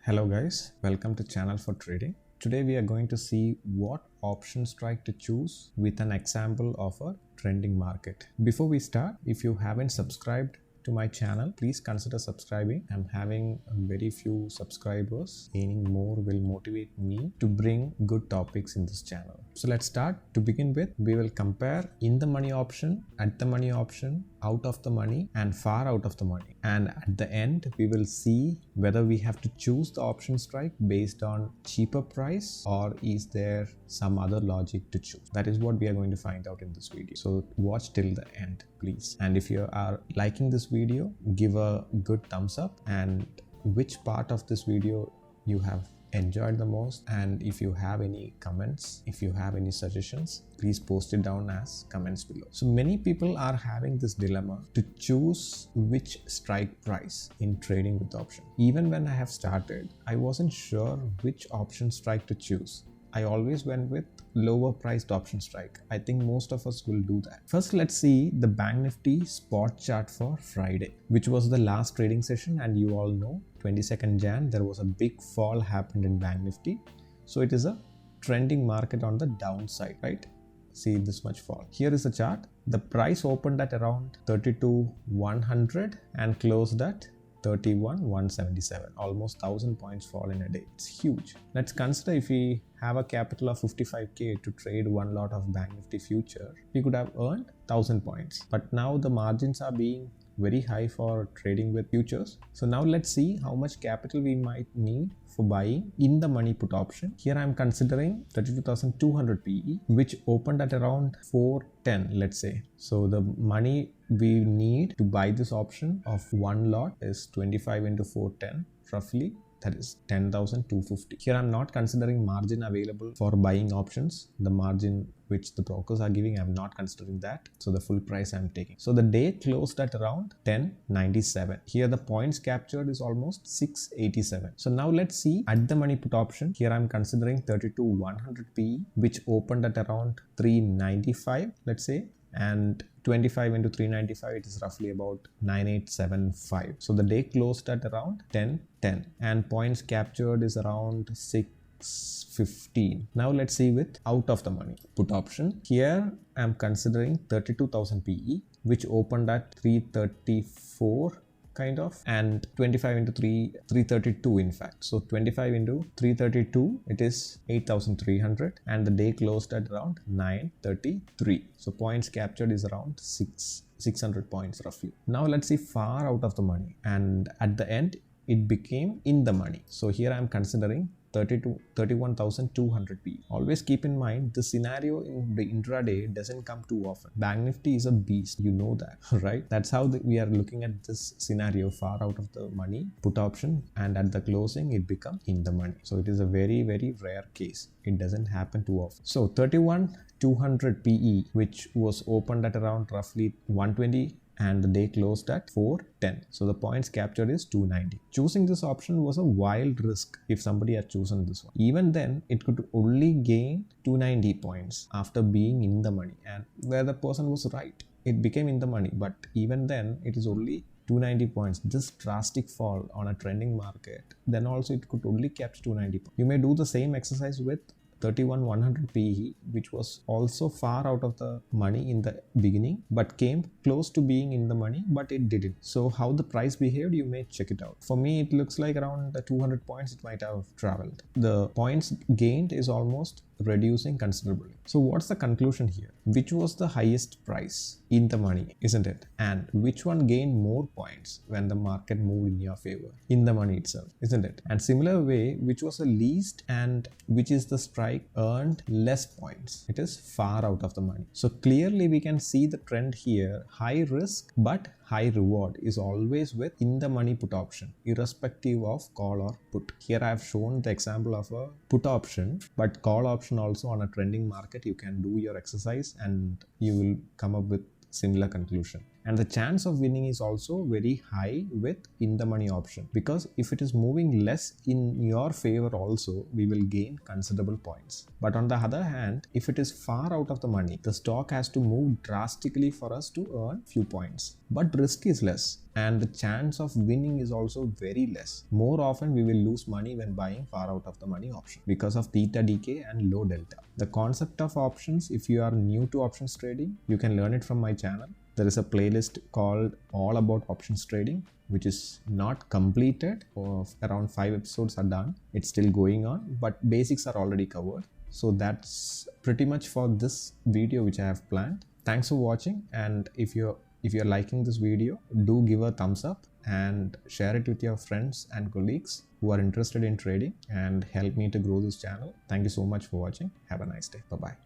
Hello guys, welcome to channel for trading. Today we are going to see what option strike to choose with an example of a trending market. Before we start, if you haven't subscribed to my channel, please consider subscribing. I'm having very few subscribers. Gaining more will motivate me to bring good topics in this channel. So let's start. To begin with, we will compare in the money option, at the money option, out of the money and far out of the money. And at the end, we will see whether we have to choose the option strike based on cheaper price or is there some other logic to choose. That is what we are going to find out in this video. So watch till the end, please. And if you are liking this video, give a good thumbs up, and which part of this video you have enjoyed the most, and if you have any comments, if you have any suggestions, please post it down as comments below. So many people are having this dilemma to choose which strike price in trading with option. Even when I have started, I wasn't sure which option strike to choose. I always went with lower priced option strike. I think most of us will do that. First, let's see the Bank Nifty spot chart for Friday, which was the last trading session, and you all know 22nd Jan there was a big fall happened in Bank Nifty. So it is a trending market on the downside, right? See this much fall. Here is the chart. The price opened at around 32,100 and closed at 31,177, almost 1000 points fall in a day. It's huge. Let's consider if we have a capital of 55k to trade one lot of Bank Nifty future, we could have earned 1000 points. But now the margins are being very high for trading with futures. So now let's see how much capital we might need for buying in the money put option. Here I am considering 32,200 PE, which opened at around 410, let's say. So the money we need to buy this option of one lot is 25 into 410, roughly. That is 10,250. Here I'm not considering margin available for buying options. The margin which the brokers are giving, I'm not considering that. So the full price I'm taking. So the day closed at around 1097. Here the points captured is almost 687. So now let's see at the money put option. Here I'm considering 32,100 PE, which opened at around 395, let's say. And 25 into 395, it is roughly about 9875. So the day closed at around 1010 and points captured is around 615. Now let's see with out of the money put option. Here I'm considering 32,000 PE, which opened at 334 kind of, and 25 into 332 in fact. So 25 into 332, it is 8,300 and the day closed at around 933. So points captured is around 600 points roughly. Now let's see far out of the money, and at the end it became in the money. So here I am considering 31,200 PE. Always keep in mind the scenario in the intraday doesn't come too often. Bank Nifty is a beast, you know that, right? That's how we are looking at this scenario, far out of the money put option, and at the closing it becomes in the money. So it is a very, very rare case. It doesn't happen too often. So 31,200 PE, which was opened at around roughly 120 and the day closed at 410. So the points captured is 290. Choosing this option was a wild risk if somebody had chosen this one. Even then, it could only gain 290 points after being in the money, and where the person was right, it became in the money. But even then, it is only 290 points. This drastic fall on a trending market, then also it could only capture 290 points. You may do the same exercise with 31,100 PE, which was also far out of the money in the beginning but came close to being in the money, but it didn't. So how the price behaved, you may check it out. For me, it looks like around the 200 points it might have traveled. The points gained is almost reducing considerably. So what's the conclusion here? Which was the highest price in the money, isn't it? And which one gained more points when the market moved in your favor? In the money itself, isn't it? And similar way, which was the least and which is the strike earned less points? It is far out of the money. So clearly we can see the trend here. High risk but high reward is always with in the money put option, irrespective of call or put. Here I have shown the example of a put option, but call option also on a trending market. You can do your exercise and you will come up with similar conclusion. And the chance of winning is also very high with in the money option, because if it is moving less in your favor also, we will gain considerable points. But on the other hand, if it is far out of the money, the stock has to move drastically for us to earn few points. But risk is less and the chance of winning is also very less. More often we will lose money when buying far out of the money option because of theta decay and low delta. The concept of options, if you are new to options trading, you can learn it from my channel. There is a playlist called All About Options Trading, which is not completed. Around 5 episodes are done. It's still going on, but basics are already covered. So that's pretty much for this video which I have planned. Thanks for watching, and if you're liking this video, do give a thumbs up and share it with your friends and colleagues who are interested in trading and help me to grow this channel. Thank you so much for watching. Have a nice day. Bye-bye.